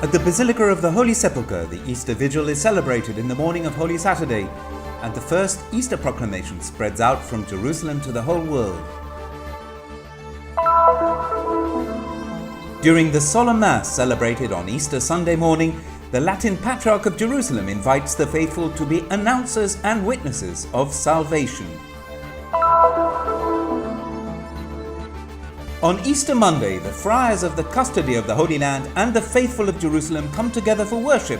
At the Basilica of the Holy Sepulchre, the Easter Vigil is celebrated in the morning of Holy Saturday, and the first Easter proclamation spreads out from Jerusalem to the whole world. During the solemn Mass celebrated on Easter Sunday morning, the Latin Patriarch of Jerusalem invites the faithful to be announcers and witnesses of salvation. On Easter Monday, the friars of the custody of the Holy Land and the faithful of Jerusalem come together for worship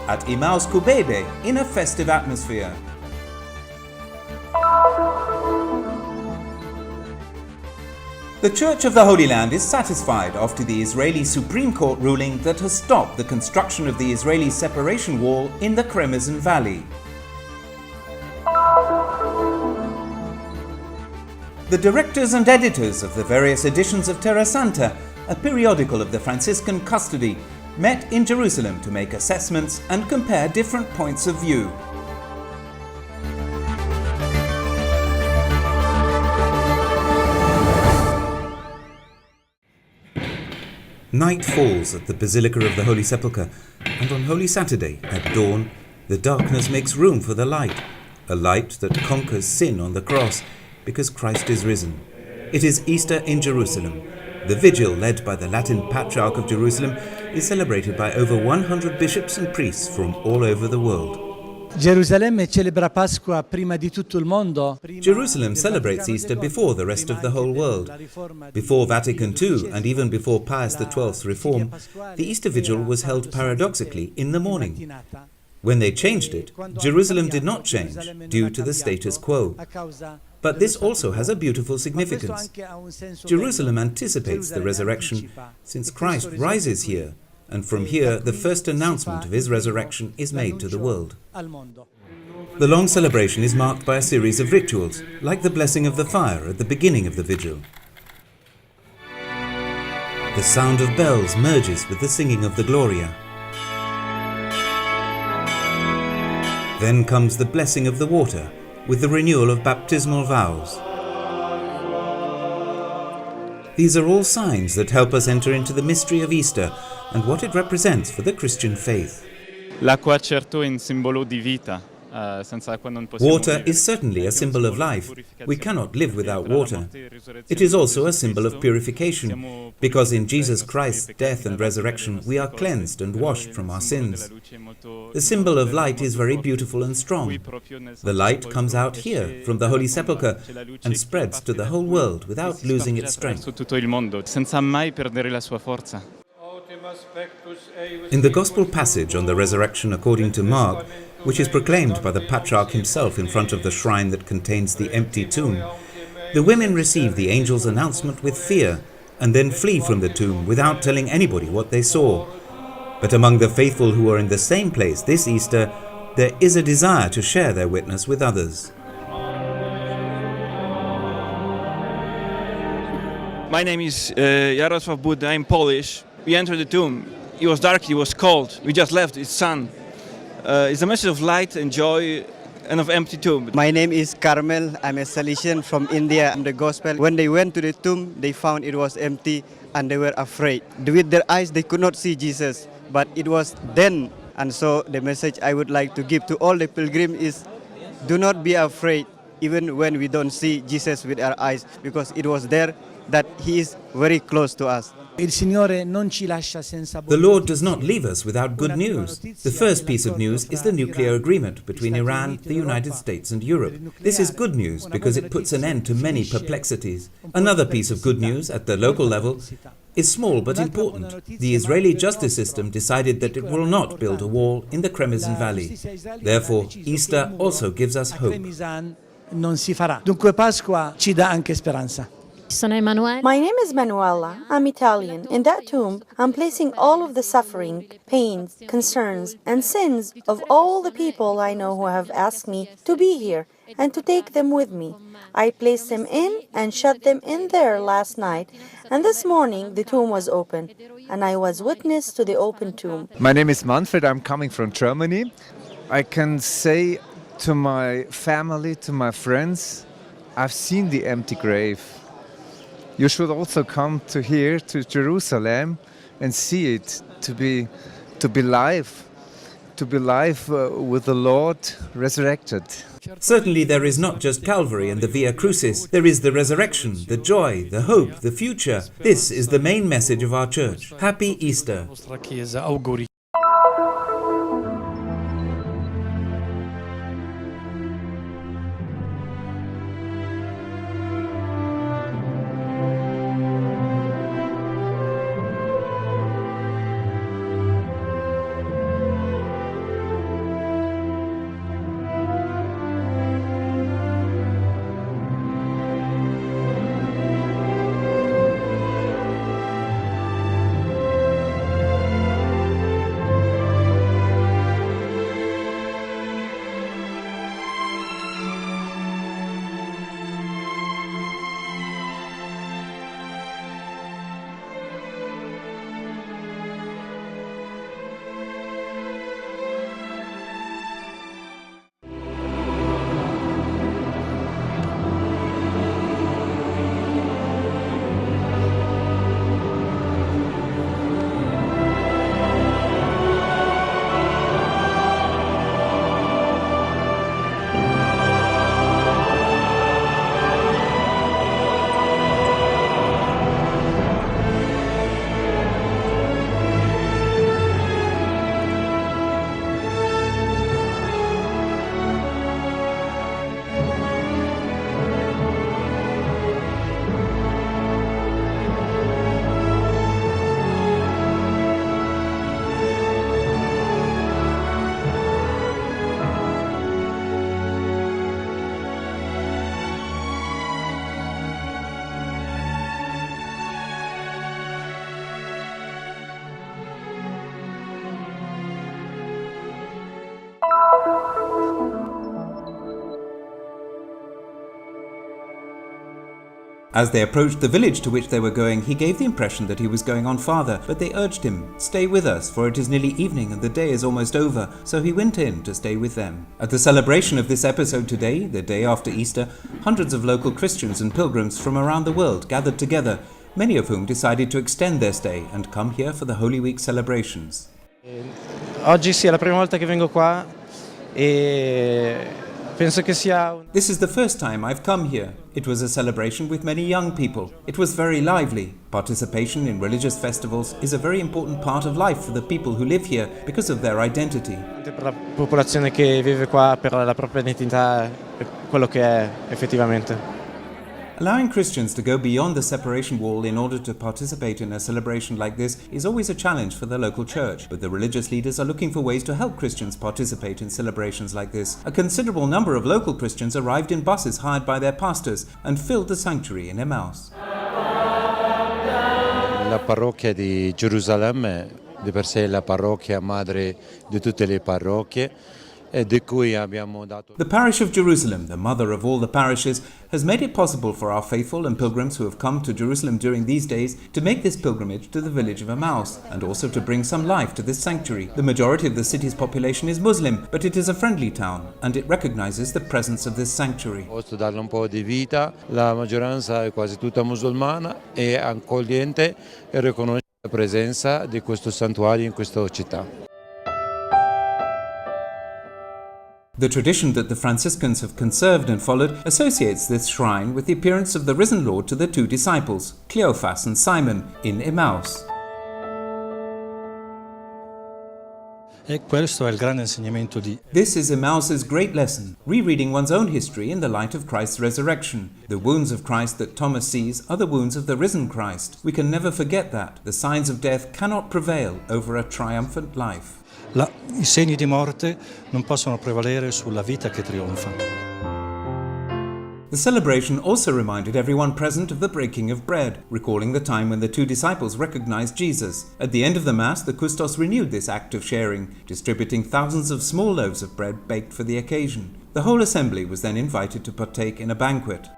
at Emmaus Kubebe in a festive atmosphere. The Church of the Holy Land is satisfied after the Israeli Supreme Court ruling that has stopped the construction of the Israeli separation wall in the Kremezin Valley. The directors and editors of the various editions of Terra, a periodical of the Franciscan custody, met in Jerusalem to make assessments and compare different points of view. Night falls at the Basilica of the Holy Sepulchre, and on Holy Saturday, at dawn, the darkness makes room for the light, a light that conquers sin on the cross, because Christ is risen. It is Easter in Jerusalem. The vigil, led by the Latin Patriarch of Jerusalem, is celebrated by over 100 bishops and priests from all over the world. Gerusalemme celebra Pasqua prima di tutto il mondo. Jerusalem celebrates Easter before the rest of the whole world. Before Vatican II and even before Pius XII's reform, the Easter Vigil was held paradoxically in the morning. When they changed it, Jerusalem did not change due to the status quo. But this also has a beautiful significance. Jerusalem anticipates the resurrection, since Christ rises here, and from here the first announcement of his resurrection is made to the world. The long celebration is marked by a series of rituals, like the blessing of the fire at the beginning of the vigil. The sound of bells merges with the singing of the Gloria. Then comes the blessing of the water, with the renewal of baptismal vows. These are all signs that help us enter into the mystery of Easter and what it represents for the Christian faith. L'acqua certo è un simbolo di vita. Water is certainly a symbol of life. We cannot live without water. It is also a symbol of purification, because in Jesus Christ's death and resurrection we are cleansed and washed from our sins. The symbol of light is very beautiful and strong. The light comes out here from the Holy Sepulchre and spreads to the whole world without losing its strength. In the Gospel passage on the resurrection according to Mark, which is proclaimed by the Patriarch himself in front of the shrine that contains the empty tomb, the women receive the angel's announcement with fear and then flee from the tomb without telling anybody what they saw. But among the faithful who are in the same place this Easter, there is a desire to share their witness with others. My name is Jarosław Buda. I'm Polish. We entered the tomb. It was dark, it was cold. We just left, it's sun. It's a message of light and joy and of empty tomb. My name is Carmel. I'm a Salesian from India. I'm the gospel. When they went to the tomb, they found it was empty and they were afraid. With their eyes, they could not see Jesus, but it was then. And so the message I would like to give to all the pilgrims is, do not be afraid, even when we don't see Jesus with our eyes, because it was there that he is very close to us. The Lord does not leave us without good news. The first piece of news is the nuclear agreement between Iran, the United States and Europe. This is good news because it puts an end to many perplexities. Another piece of good news at the local level is small but important. The Israeli justice system decided that it will not build a wall in the Kremezin Valley. Therefore, Easter also gives us hope. Dunque Pasqua ci dà anche speranza. My name is Manuela. I'm Italian. In that tomb, I'm placing all of the suffering, pains, concerns, and sins of all the people I know who have asked me to be here and to take them with me. I placed them in and shut them in there last night, and this morning the tomb was open, and I was witness to the open tomb. My name is Manfred. I'm coming from Germany. I can say to my family, to my friends, I've seen the empty grave. You should also come to here, to Jerusalem, and see it, to to be live with the Lord resurrected. Certainly there is not just Calvary and the Via Crucis, there is the resurrection, the joy, the hope, the future. This is the main message of our church. Happy Easter! Nostra Chiesa, auguri. As they approached the village to which they were going, he gave the impression that he was going on farther, but they urged him, "Stay with us, for it is nearly evening and the day is almost over," so he went in to stay with them. At the celebration of this episode today, the day after Easter, hundreds of local Christians and pilgrims from around the world gathered together, many of whom decided to extend their stay and come here for the Holy Week celebrations. Oggi sì, è la prima volta che vengo qua e penso che sia This is the first time I've come here. It was a celebration with many young people. It was very lively. Participation in religious festivals is a very important part of life for the people who live here because of their identity. per la popolazione che vive qua, per la propria identità e quello che è effettivamente. Allowing Christians to go beyond the separation wall in order to participate in a celebration like this is always a challenge for the local church, but the religious leaders are looking for ways to help Christians participate in celebrations like this. A considerable number of local Christians arrived in buses hired by their pastors and filled the sanctuary in Emmaus. La parrocchia di Gerusalemme di per sé è la parrocchia madre di tutte le parrocchie e di cui abbiamo dato. The parish of Jerusalem, the mother of all the parishes, has made it possible for our faithful and pilgrims who have come to Jerusalem during these days to make this pilgrimage to the village of Emmaus and also to bring some life to this sanctuary. The majority of the city's population is Muslim, but it is a friendly town and it recognizes the presence of this sanctuary. Posso darle un po' di vita, la maggioranza è quasi tutta musulmana e accogliente e riconosce la presenza di questo santuario in questa città. The tradition that the Franciscans have conserved and followed associates this shrine with the appearance of the risen Lord to the two disciples, Cleophas and Simon, in Emmaus. E questo è il grande insegnamento di This is Emmaus's great lesson, rereading one's own history in the light of Christ's resurrection. The wounds of Christ that Thomas sees are the wounds of the risen Christ. We can never forget that. The signs of death cannot prevail over a triumphant life. I segni di morte non possono prevalere sulla vita che trionfa. The celebration also reminded everyone present of the breaking of bread, recalling the time when the two disciples recognized Jesus. At the end of the Mass, the Custos renewed this act of sharing, distributing thousands of small loaves of bread baked for the occasion. The whole assembly was then invited to partake in a banquet.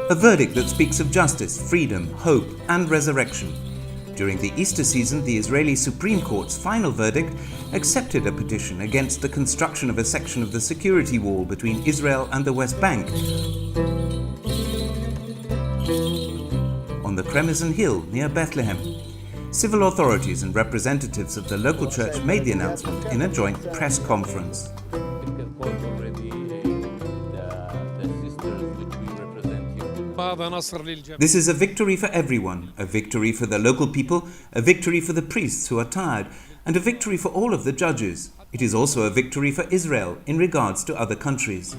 A verdict that speaks of justice, freedom, hope, and resurrection. During the Easter season, the Israeli Supreme Court's final verdict accepted a petition against the construction of a section of the security wall between Israel and the West Bank. Kremison Hill near Bethlehem. Civil authorities and representatives of the local church made the announcement in a joint press conference. This is a victory for everyone, a victory for the local people, a victory for the priests who are tired, and a victory for all of the judges. It is also a victory for Israel in regards to other countries.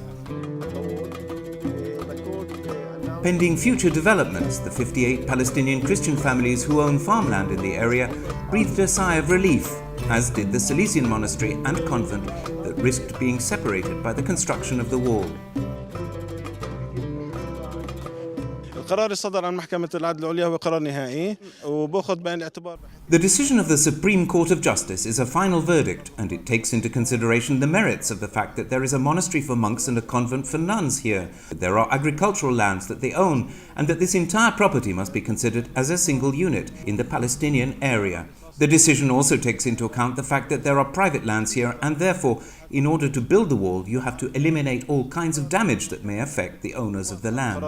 Pending future developments, the 58 Palestinian Christian families who own farmland in the area breathed a sigh of relief, as did the Salesian monastery and convent that risked being separated by the construction of the wall. The decision of the Supreme Court of Justice is a final verdict, and it takes into consideration the merits of the fact that there is a monastery for monks and a convent for nuns here, that there are agricultural lands that they own, and that this entire property must be considered as a single unit in the Palestinian area. The decision also takes into account the fact that there are private lands here, and therefore, in order to build the wall, you have to eliminate all kinds of damage that may affect the owners of the land.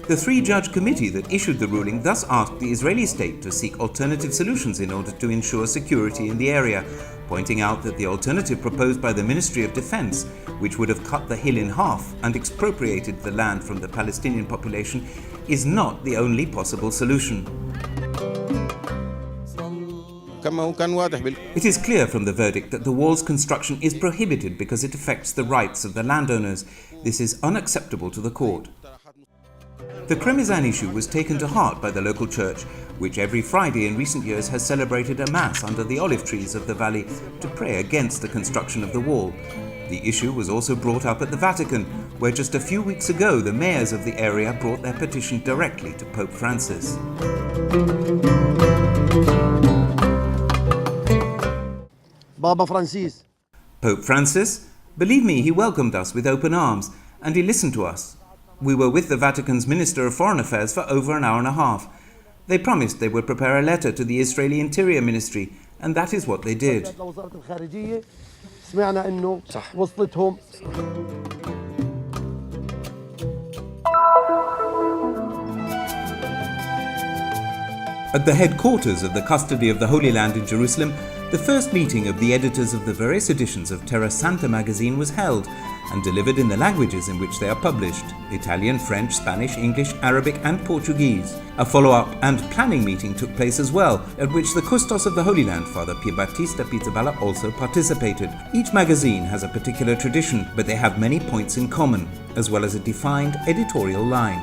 The three-judge committee that issued the ruling thus asked the Israeli state to seek alternative solutions in order to ensure security in the area, pointing out that the alternative proposed by the Ministry of Defense, which would have cut the hill in half and expropriated the land from the Palestinian population, is not the only possible solution. It is clear from the verdict that the wall's construction is prohibited because it affects the rights of the landowners. This is unacceptable to the court. The Kremison issue was taken to heart by the local church, which every Friday in recent years has celebrated a mass under the olive trees of the valley to pray against the construction of the wall. The issue was also brought up at the Vatican, where just a few weeks ago the mayors of the area brought their petition directly to Pope Francis. Pope Francis, believe me, he welcomed us with open arms, and he listened to us. We were with the Vatican's Minister of Foreign Affairs for over an hour and a half. They promised they would prepare a letter to the Israeli Interior Ministry, and that is what they did. At the headquarters of the Custody of the Holy Land in Jerusalem, the first meeting of the editors of the various editions of Terra Santa magazine was held and delivered in the languages in which they are published: Italian, French, Spanish, English, Arabic and Portuguese. A follow-up and planning meeting took place as well, at which the Custos of the Holy Land, Father Pierbattista Pizzaballa, also participated. Each magazine has a particular tradition, but they have many points in common, as well as a defined editorial line.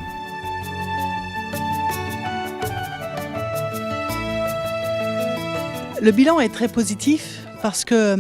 Le bilan est très positif parce que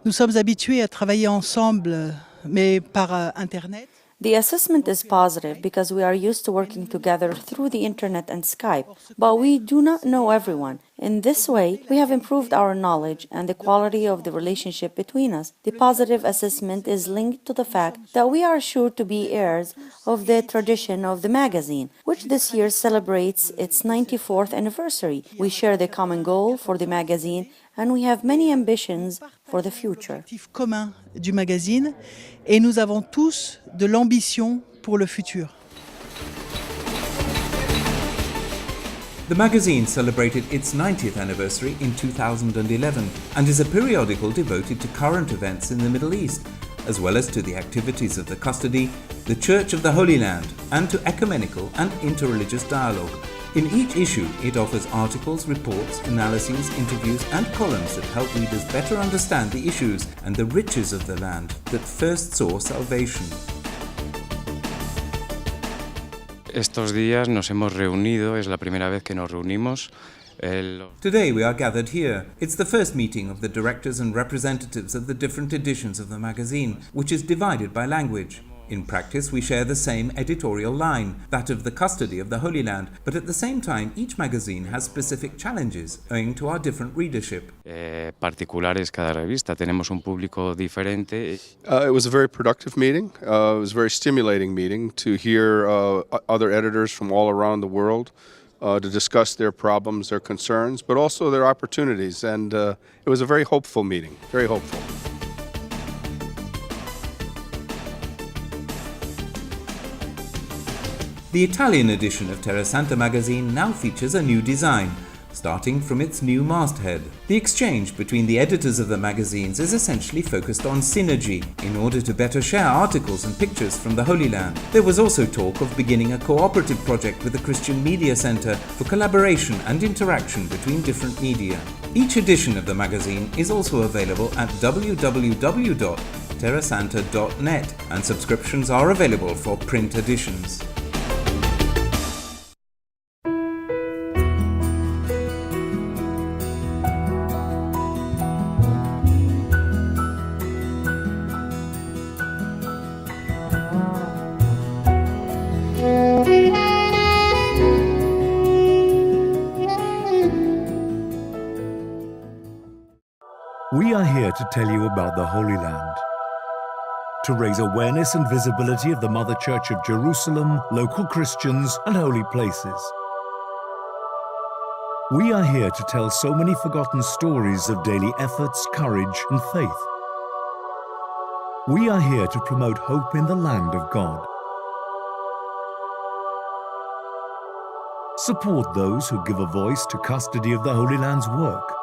nous sommes habitués à travailler ensemble, mais par Internet. The assessment is positive because we are used to working together through the internet and Skype, but we do not know everyone. In this way, we have improved our knowledge and the quality of the relationship between us. The positive assessment is linked to the fact that we are sure to be heirs of the tradition of the magazine, which this year celebrates its 94th anniversary. We share the common goal for the magazine and we have many ambitions for the future. Commun du magazine et nous avons tous de l'ambition pour le futur. The magazine celebrated its 90th anniversary in 2011 and is a periodical devoted to current events in the Middle East, as well as to the activities of the Custody, the Church of the Holy Land, and to ecumenical and interreligious dialogue. In each issue, it offers articles, reports, analyses, interviews, and columns that help readers better understand the issues and the riches of the land that first saw salvation. Estos días nos hemos reunido, es la primera vez que nos reunimos. Today we are gathered here. It's the first meeting of the directors and representatives of the different editions of the magazine, which is divided by language. In practice, we share the same editorial line, that of the Custody of the Holy Land, but at the same time, each magazine has specific challenges, owing to our different readership. Particulares cada revista, tenemos un público diferente. It was a very productive meeting. It was a very stimulating meeting to hear other editors from all around the world to discuss their problems, their concerns, but also their opportunities. And it was a very hopeful meeting, very hopeful. The Italian edition of Terra Santa magazine now features a new design, starting from its new masthead. The exchange between the editors of the magazines is essentially focused on synergy, in order to better share articles and pictures from the Holy Land. There was also talk of beginning a cooperative project with the Christian Media Center for collaboration and interaction between different media. Each edition of the magazine is also available at www.terrasanta.net, and subscriptions are available for print editions. We are here to tell you about the Holy Land, to raise awareness and visibility of the Mother Church of Jerusalem, local Christians, and holy places. We are here to tell so many forgotten stories of daily efforts, courage, and faith. We are here to promote hope in the land of God. Support those who give a voice to custody of the Holy Land's work.